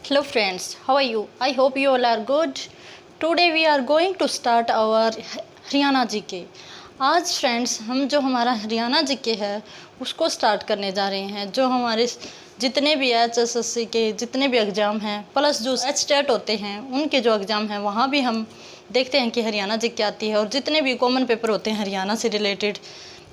Hello friends, how are you? I hope you all are good. Today we are going to start our Haryana GK. आज friends हम जो हमारा Haryana GK है उसको start करने जा रहे हैं। जो हमारे जितने भी HSSC के जितने भी एग्ज़ाम हैं प्लस जो HTET होते हैं उनके जो एग्ज़ाम हैं वहाँ भी हम देखते हैं कि हरियाणा जीके आती है। और जितने भी कॉमन पेपर होते हैं हरियाणा से रिलेटेड,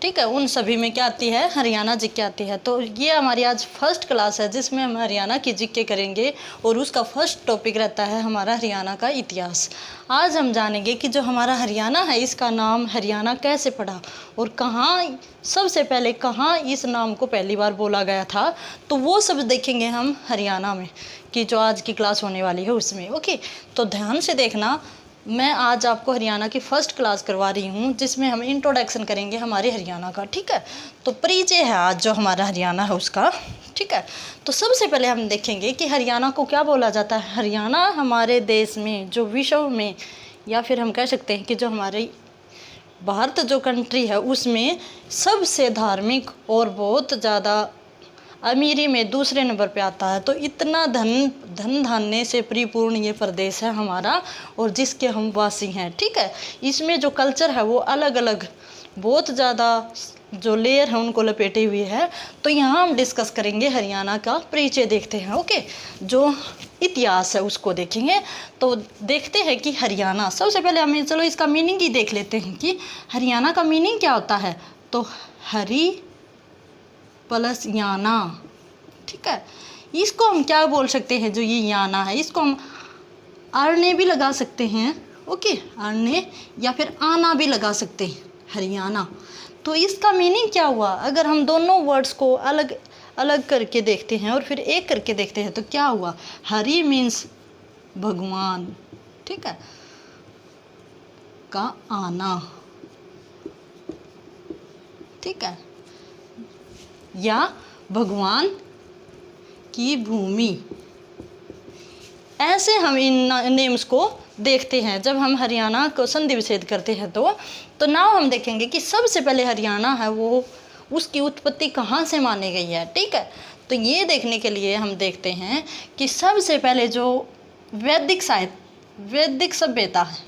ठीक है, उन सभी में क्या आती है, हरियाणा जीके आती है। तो ये हमारी आज फर्स्ट क्लास है जिसमें हम हरियाणा की जीके करेंगे और उसका फर्स्ट टॉपिक रहता है हमारा हरियाणा का इतिहास। आज हम जानेंगे कि जो हमारा हरियाणा है इसका नाम हरियाणा कैसे पड़ा और कहाँ सबसे पहले कहाँ इस नाम को पहली बार बोला गया था। तो वो सब देखेंगे हम हरियाणा में कि जो आज की क्लास होने वाली है उसमें। ओके, तो ध्यान से देखना, मैं आज आपको हरियाणा की फ़र्स्ट क्लास करवा रही हूँ जिसमें हम इंट्रोडक्शन करेंगे हमारे हरियाणा का। ठीक है, तो परिचय है आज जो हमारा हरियाणा है उसका। ठीक है, तो सबसे पहले हम देखेंगे कि हरियाणा को क्या बोला जाता है। हरियाणा हमारे देश में जो विश्व में या फिर हम कह सकते हैं कि जो हमारे भारत जो कंट्री है उसमें सबसे धार्मिक और बहुत ज़्यादा अमीरी में दूसरे नंबर पे आता है। तो इतना धन धान्य से परिपूर्ण ये प्रदेश है हमारा और जिसके हम वासी हैं। ठीक है, इसमें जो कल्चर है वो अलग अलग बहुत ज़्यादा जो लेयर है उनको लपेटे हुए है। तो यहाँ हम डिस्कस करेंगे हरियाणा का परिचय देखते हैं। ओके, जो इतिहास है उसको देखेंगे। तो देखते हैं कि हरियाणा, सबसे पहले हमें चलो इसका मीनिंग ही देख लेते हैं कि हरियाणा का मीनिंग क्या होता है। तो हरी प्लस याना, ठीक है, इसको हम क्या बोल सकते हैं, जो ये याना है इसको हम आरने भी लगा सकते हैं। ओके, आरने या फिर आना भी लगा सकते हैं, हरियाणा। तो इसका मीनिंग क्या हुआ अगर हम दोनों वर्ड्स को अलग अलग करके देखते हैं और फिर एक करके देखते हैं तो क्या हुआ। हरि मीन्स भगवान, ठीक है, का आना, ठीक है, या भगवान की भूमि। ऐसे हम इन नेम्स को देखते हैं जब हम हरियाणा को संधि विच्छेद करते हैं। तो नाउ हम देखेंगे कि सबसे पहले हरियाणा है वो उसकी उत्पत्ति कहाँ से मानी गई है। ठीक है, तो ये देखने के लिए हम देखते हैं कि सबसे पहले जो वैदिक साहित्य वैदिक सभ्यता है,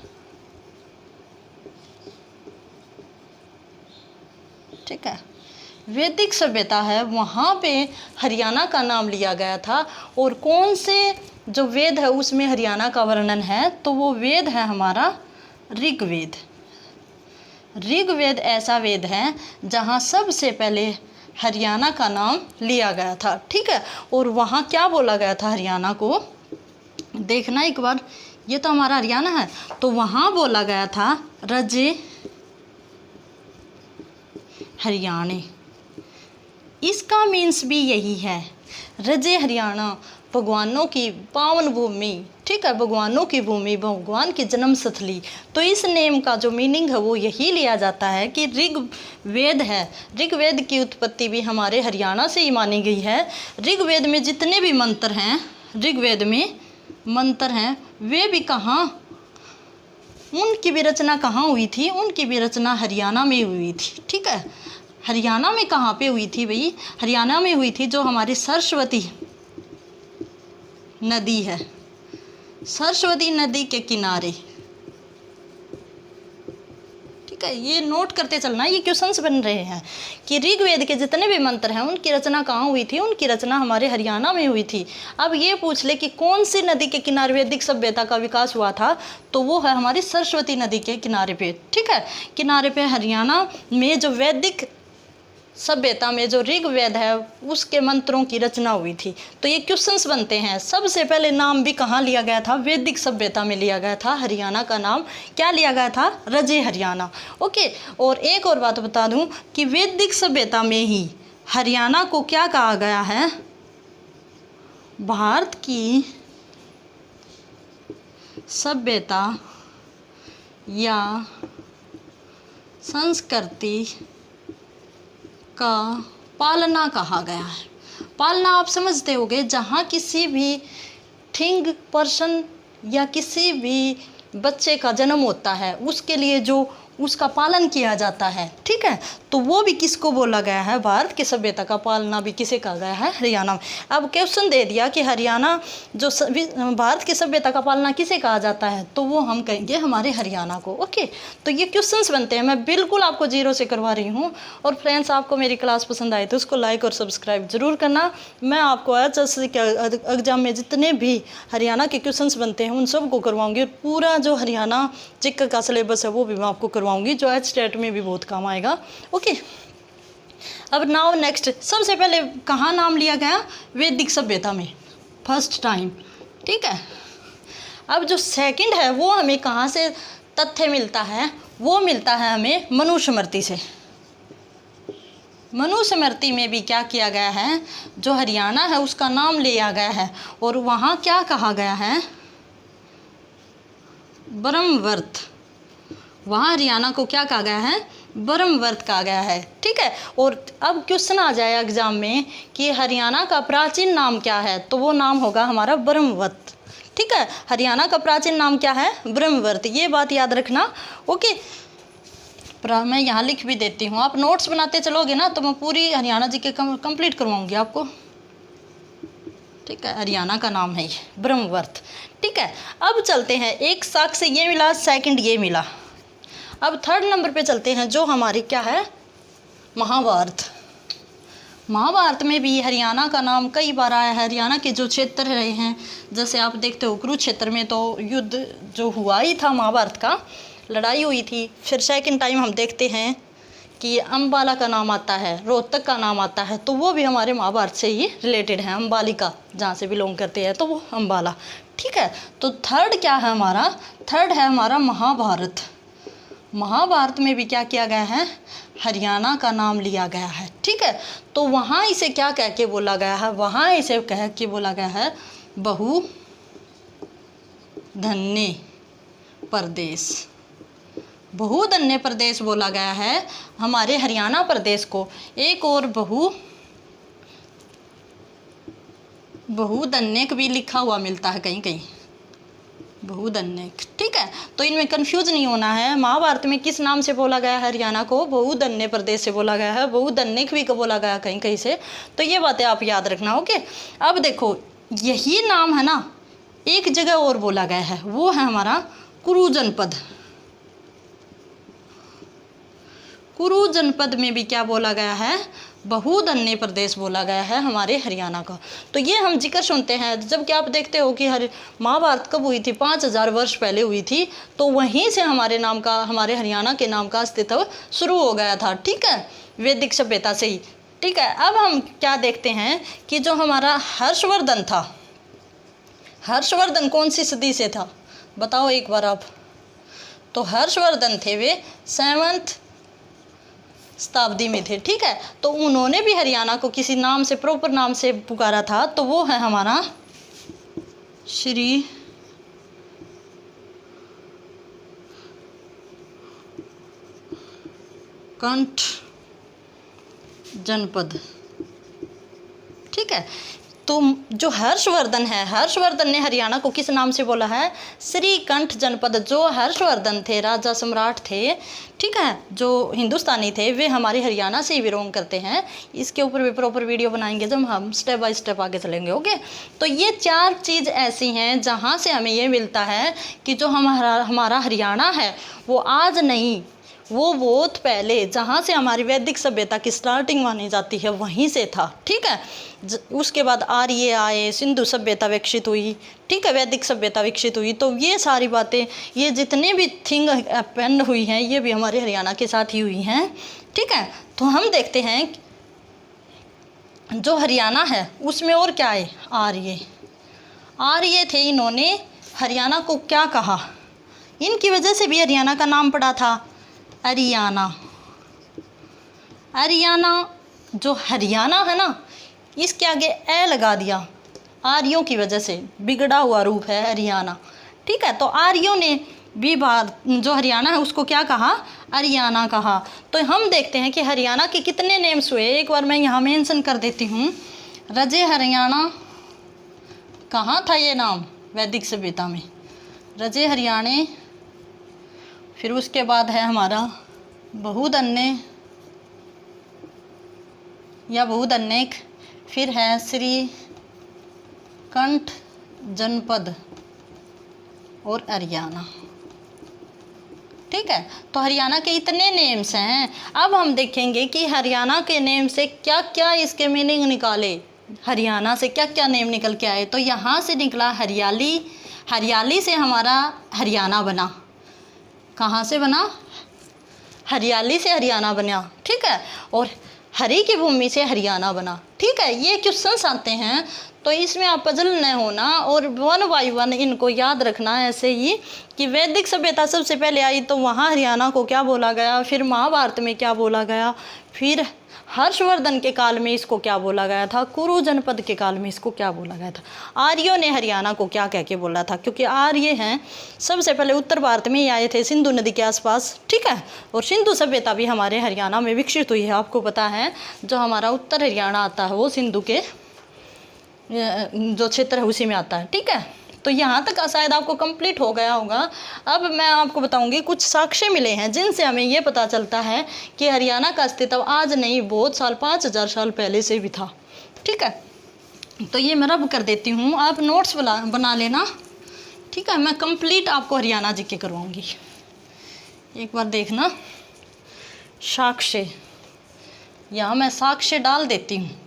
ठीक है, वैदिक सभ्यता है, वहाँ पे हरियाणा का नाम लिया गया था। और कौन से जो वेद है उसमें हरियाणा का वर्णन है, तो वो वेद है हमारा ऋग्वेद। ऋग्वेद ऐसा वेद है जहाँ सबसे पहले हरियाणा का नाम लिया गया था। ठीक है, और वहाँ क्या बोला गया था हरियाणा को, देखना एक बार, ये तो हमारा हरियाणा है, तो वहाँ बोला गया था रजे हरियाणे। इसका मीन्स भी यही है, रजे हरियाणा, भगवानों की पावन भूमि। ठीक है, भगवानों की भूमि, भगवान की जन्म स्थली। तो इस नेम का जो मीनिंग है वो यही लिया जाता है कि ऋग्वेद है, ऋग्वेद की उत्पत्ति भी हमारे हरियाणा से ही मानी गई है। ऋग्वेद में जितने भी मंत्र हैं, ऋग्वेद में मंत्र हैं, वे भी कहाँ, उनकी भी रचना कहाँ हुई थी, उनकी भी रचना हरियाणा में हुई थी। ठीक है, हरियाणा में कहाँ पे हुई थी भाई, हरियाणा में हुई थी जो हमारी सरस्वती नदी है, सरस्वती नदी के किनारे। ठीक है, ये नोट करते चलना, ये क्वेश्चंस बन रहे हैं कि ऋग्वेद के जितने भी मंत्र हैं उनकी रचना कहाँ हुई थी, उनकी रचना हमारे हरियाणा में हुई थी। अब ये पूछ ले कि कौन सी नदी के किनारे वैदिक सभ्यता का विकास हुआ था, तो वो है हमारी सरस्वती नदी के किनारे पे। ठीक है, किनारे पे हरियाणा में जो वैदिक सभ्यता में जो ऋग्वेद है उसके मंत्रों की रचना हुई थी। तो ये क्वेश्चंस बनते हैं। सबसे पहले नाम भी कहाँ लिया गया था, वैदिक सभ्यता में लिया गया था। हरियाणा का नाम क्या लिया गया था, रजे हरियाणा। ओके, और एक और बात बता दूं कि वैदिक सभ्यता में ही हरियाणा को क्या कहा गया है, भारत की सभ्यता या संस्कृति का पालना कहा गया है। पालना आप समझते होंगे, जहाँ किसी भी पर्सन या किसी भी बच्चे का जन्म होता है उसके लिए जो उसका पालन किया जाता है, ठीक है। तो वो भी किसको बोला गया है, भारत की सभ्यता का पालना भी किसे कहा गया है, हरियाणा में। अब क्वेश्चन दे दिया कि हरियाणा जो भारत की सभ्यता का पालना किसे कहा जाता है, तो वो हम कहेंगे हमारे हरियाणा को। ओके, तो ये क्वेश्चंस बनते हैं, मैं बिल्कुल आपको जीरो से करवा रही हूँ। और फ्रेंड्स, आपको मेरी क्लास पसंद आए तो उसको लाइक और सब्सक्राइब जरूर करना। मैं आपको HSC के एग्जाम में जितने भी हरियाणा के क्वेश्चंस बनते हैं उन सब को करवाऊंगी, और पूरा जो हरियाणा जिक का सिलेबस है वो भी मैं आपको करवाऊंगी, जो HTET में भी बहुत काम आएगा। ओके, अब नाउ नेक्स्ट, सबसे पहले कहाँ नाम लिया गया, वैदिक सभ्यता में फर्स्ट टाइम, ठीक है। अब जो सेकंड है वो हमें कहाँ से तथ्य मिलता है, वो मिलता है हमें मनुस्मृति से। मनुस्मृति में भी क्या किया गया है, जो हरियाणा है उसका नाम लिया गया है, और वहाँ क्या कहा गया है, ब्रह्मवर्त। वहाँ हरियाणा को क्या कहा गया है, ब्रह्मवर्त कहा गया है, ठीक है। और अब क्वेश्चन आ जाए एग्जाम में कि हरियाणा का प्राचीन नाम क्या है, तो वो नाम होगा हमारा ब्रह्मवर्त, ठीक है। हरियाणा का प्राचीन नाम क्या है, ब्रह्मवर्त, ये बात याद रखना। ओके, मैं यहाँ लिख भी देती हूँ, आप नोट्स बनाते चलोगे ना तो मैं पूरी हरियाणा जी के कंप्लीट करवाऊंगी आपको, ठीक है। हरियाणा का नाम है ये ब्रह्मवर्त, ठीक है। अब चलते हैं, एक साक्ष्य ये मिला, सेकंड ये मिला। अब थर्ड नंबर पे चलते हैं, जो हमारी क्या है, महाभारत। महाभारत में भी हरियाणा का नाम कई बार आया है। हरियाणा के जो क्षेत्र रहे हैं, जैसे आप देखते हो कुरुक्षेत्र में तो युद्ध जो हुआ ही था, महाभारत का लड़ाई हुई थी। फिर सेकंड टाइम हम देखते हैं कि अम्बाला का नाम आता है, रोहतक का नाम आता है, तो वो भी हमारे महाभारत से ही रिलेटेड है। अम्बालिका जहाँ से बिलोंग करते हैं तो वो अम्बाला, ठीक है। तो थर्ड क्या है हमारा, थर्ड है हमारा महाभारत। महाभारत में भी क्या किया गया है, हरियाणा का नाम लिया गया है, ठीक है। तो वहाँ इसे क्या कह के बोला गया है, वहाँ इसे कह के बोला गया है बहुधन्य प्रदेश। बहुधन्य प्रदेश बोला गया है हमारे हरियाणा प्रदेश को। एक और बहुधन्यक भी लिखा हुआ मिलता है कहीं कहीं, बहुधन्यक, ठीक है। तो इनमें कंफ्यूज नहीं होना है। महाभारत में किस नाम से बोला गया है हरियाणा को, बहुधन्य प्रदेश से बोला गया है। बहुधन्यक भी बोला गया कहीं कहीं से, तो ये बातें आप याद रखना। ओके, अब देखो यही नाम है ना, एक जगह और बोला गया है, वो है हमारा कुरु जनपद। कुरु जनपद में भी क्या बोला गया है, बहुधन्य प्रदेश बोला गया है हमारे हरियाणा का। तो ये हम जिक्र सुनते हैं, जबकि आप देखते हो कि महाभारत कब हुई थी, 5000 वर्ष पहले हुई थी, तो वहीं से हमारे नाम का, हमारे हरियाणा के नाम का अस्तित्व शुरू हो गया था, ठीक है, वैदिक सभ्यता से ही, ठीक है। अब हम क्या देखते हैं कि जो हमारा हर्षवर्धन था, हर्षवर्धन कौन सी सदी से था, बताओ एक बार आप। तो हर्षवर्धन थे वे 7वीं शताब्दी में थे, ठीक है। तो उन्होंने भी हरियाणा को किसी नाम से, प्रॉपर नाम से पुकारा था, तो वो है हमारा श्री कंठ जनपद, ठीक है। तो जो हर्षवर्धन है, हर्षवर्धन ने हरियाणा को किस नाम से बोला है, श्रीकंठ जनपद। जो हर्षवर्धन थे, राजा सम्राट थे, ठीक है, जो हिंदुस्तानी थे, वे हमारे हरियाणा से ही बिलोंग करते हैं। इसके ऊपर भी प्रॉपर वीडियो बनाएंगे जब हम स्टेप बाय स्टेप आगे चलेंगे। ओके, तो ये 4 चीज़ ऐसी हैं जहाँ से हमें ये मिलता है कि जो हमारा हरियाणा है वो आज नहीं, वो बहुत पहले, जहाँ से हमारी वैदिक सभ्यता की स्टार्टिंग मानी जाती है वहीं से था, ठीक है। उसके बाद आर्य आए, सिंधु सभ्यता विकसित हुई, ठीक है, वैदिक सभ्यता विकसित हुई। तो ये सारी बातें, ये जितने भी थिंग अपेंड हुई हैं, ये भी हमारे हरियाणा के साथ ही हुई हैं, ठीक है। तो हम देखते हैं जो हरियाणा है उसमें और क्या है, आर्य। आर्य थे, इन्होंने हरियाणा को क्या कहा, इनकी वजह से भी हरियाणा का नाम पड़ा था हरियाणा। हरियाणा, जो हरियाणा है ना, इसके आगे ए लगा दिया, आर्यों की वजह से बिगड़ा हुआ रूप है हरियाणा, ठीक है। तो आर्यों ने भी जो हरियाणा है उसको क्या कहा, हरियाणा कहा। तो हम देखते हैं कि हरियाणा के कितने नेम्स हुए। एक बार मैं यहाँ मेंशन कर देती हूँ, रजे हरियाणा, कहाँ था ये नाम, वैदिक सभ्यता में, रजे हरियाणे। फिर उसके बाद है हमारा बहुधन्य या बहुधन्यक, फिर है श्रीकंठ जनपद और हरियाणा। ठीक है, तो हरियाणा के इतने नेम्स हैं। अब हम देखेंगे कि हरियाणा के नेम से क्या क्या इसके मीनिंग निकाले, हरियाणा से क्या क्या नेम निकल के आए। तो यहाँ से निकला हरियाली, हरियाली से हमारा हरियाणा बना। कहाँ से बना? हरियाली से हरियाणा बना। ठीक है, और हरी की भूमि से हरियाणा बना। ठीक है, ये क्वेश्चंस आते हैं तो इसमें आप पजल न होना और वन बाई वन इनको याद रखना। ऐसे ही कि वैदिक सभ्यता सबसे पहले आई तो वहाँ हरियाणा को क्या बोला गया, फिर महाभारत में क्या बोला गया, फिर हर्षवर्धन के काल में इसको क्या बोला गया था, कुरु जनपद के काल में इसको क्या बोला गया था, आर्यों ने हरियाणा को क्या कह के बोला था, क्योंकि आर्य हैं सबसे पहले उत्तर भारत में ही आए थे सिंधु नदी के आसपास। ठीक है, और सिंधु सभ्यता भी हमारे हरियाणा में विकसित हुई है। आपको पता है जो हमारा उत्तर हरियाणा आता है वो सिंधु के जो क्षेत्र है उसी में आता है। ठीक है, तो यहाँ तक शायद आपको कंप्लीट हो गया होगा। अब मैं आपको बताऊंगी कुछ साक्ष्य मिले हैं जिनसे हमें ये पता चलता है कि हरियाणा का अस्तित्व आज नहीं, बहुत साल 5000 साल पहले से भी था। ठीक है, तो ये मैं रब कर देती हूँ, आप नोट्स बना लेना। ठीक है, मैं कंप्लीट आपको हरियाणा जी के करवाऊँगी। एक बार देखना, साक्ष्य, यहाँ मैं साक्ष्य डाल देती हूँ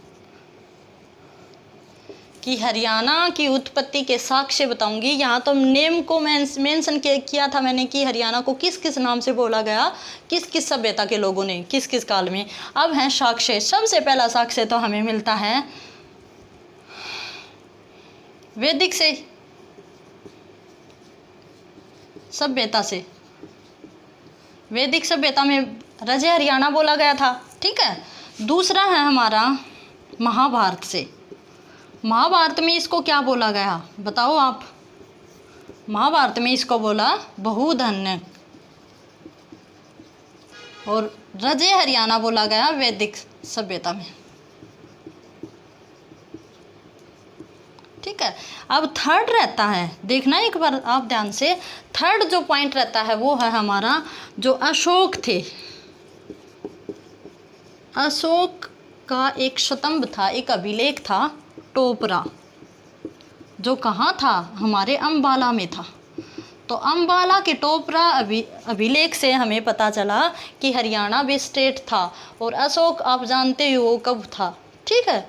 कि हरियाणा की उत्पत्ति के साक्ष्य बताऊंगी। यहाँ तो नेम को मेंशन किया था मैंने कि हरियाणा को किस किस नाम से बोला गया, किस किस सभ्यता के लोगों ने किस किस काल में। अब है साक्ष्य। सबसे पहला साक्ष्य तो हमें मिलता है वैदिक से सभ्यता से। वैदिक सभ्यता में रजे हरियाणा बोला गया था। ठीक है, दूसरा है हमारा महाभारत से। महाभारत में इसको क्या बोला गया बताओ आप? महाभारत में इसको बोला बहुधन्य, और रजे हरियाणा बोला गया वैदिक सभ्यता में। ठीक है, अब थर्ड रहता है, देखना एक बार आप ध्यान से, थर्ड जो पॉइंट रहता है वो है हमारा जो अशोक थे। अशोक का एक स्तंभ था, एक अभिलेख था टोपरा, जो कहाँ था? हमारे अंबाला में था। तो अंबाला के टोपरा अभिलेख से हमें पता चला कि हरियाणा भी स्टेट था। और अशोक आप जानते हो कब था। ठीक है,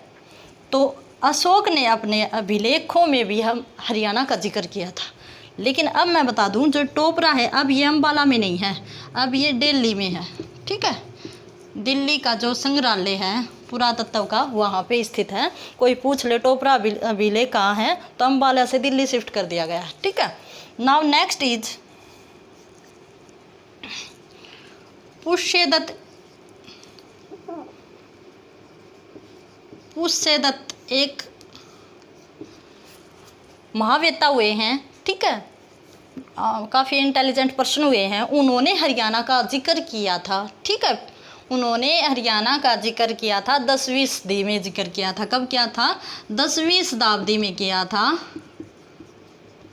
तो अशोक ने अपने अभिलेखों में भी हम हरियाणा का जिक्र किया था। लेकिन अब मैं बता दूं, जो टोपरा है अब ये अंबाला में नहीं है, अब ये दिल्ली में है। ठीक है, दिल्ली का जो संग्रहालय है पुरातत्व का वहाँ पे स्थित है। कोई पूछ ले टोपरा अभिलेख कहाँ है, तो अंबाला से दिल्ली शिफ्ट कर दिया गया है। ठीक है, नाउ नेक्स्ट इज पुष्यदत्त। पुष्यदत्त एक महावेत्ता हुए हैं। ठीक है, काफ़ी इंटेलिजेंट पर्सन हुए हैं। उन्होंने हरियाणा का जिक्र किया था। ठीक है, उन्होंने हरियाणा का जिक्र किया था 10वीं सदी में जिक्र किया था। कब किया था? 10वीं शताब्दी में किया था।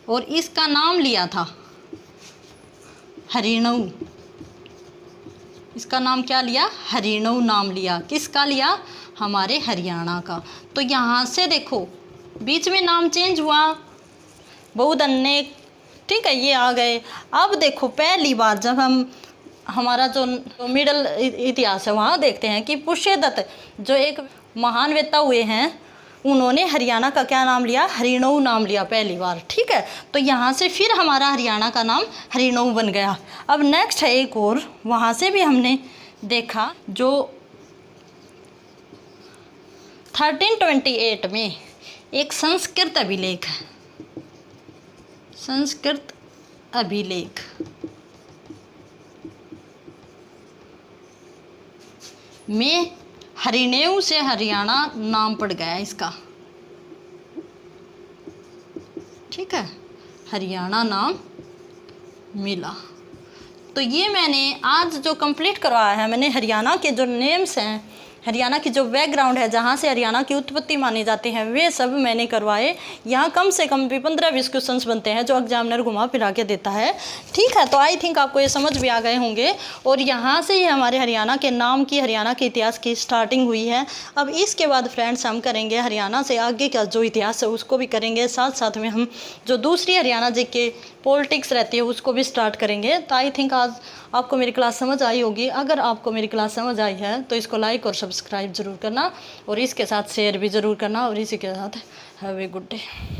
और इसका नाम लिया था हरिणऊ। इसका नाम क्या लिया? हरिणऊ नाम लिया। किसका लिया? हमारे हरियाणा का। तो यहाँ से देखो बीच में नाम चेंज हुआ, बहुधन्य। ठीक है, ये आ गए। अब देखो पहली बार जब हम हमारा जो मिडल इतिहास है वहाँ देखते हैं कि पुष्यदत्त जो एक महान वेत्ता हुए हैं, उन्होंने हरियाणा का क्या नाम लिया? हरिणऊ नाम लिया पहली बार। ठीक है, तो यहाँ से फिर हमारा हरियाणा का नाम हरिणऊ बन गया। अब नेक्स्ट है एक और, वहाँ से भी हमने देखा जो 1328 में एक संस्कृत अभिलेख है। संस्कृत अभिलेख में हरिणऊ से हरियाणा नाम पड़ गया इसका। ठीक है, हरियाणा नाम मिला। तो ये मैंने आज जो कंप्लीट करवाया है, मैंने हरियाणा के जो नेम्स हैं हरियाणा की जो बैकग्राउंड है, जहाँ से हरियाणा की उत्पत्ति माने जाते हैं, वे सब मैंने करवाए। यहाँ कम से कम भी 15-20 क्वेश्चंस बनते हैं जो एग्जामिनर घुमा फिरा के देता है। ठीक है, तो आई थिंक आपको ये समझ भी आ गए होंगे। और यहाँ से ही हमारे हरियाणा के नाम की, हरियाणा के इतिहास की स्टार्टिंग हुई है। अब इसके बाद फ्रेंड्स हम करेंगे हरियाणा से आगे का जो इतिहास है उसको भी करेंगे, साथ साथ में हम जो दूसरी हरियाणा जी के पॉलिटिक्स रहती है उसको भी स्टार्ट करेंगे। तो आई थिंक आज आपको मेरी क्लास समझ आई होगी। अगर आपको मेरी क्लास समझ आई है तो इसको लाइक और सब्सक्राइब ज़रूर करना, और इसके साथ शेयर भी ज़रूर करना, और इसी के साथ हैव ए गुड डे।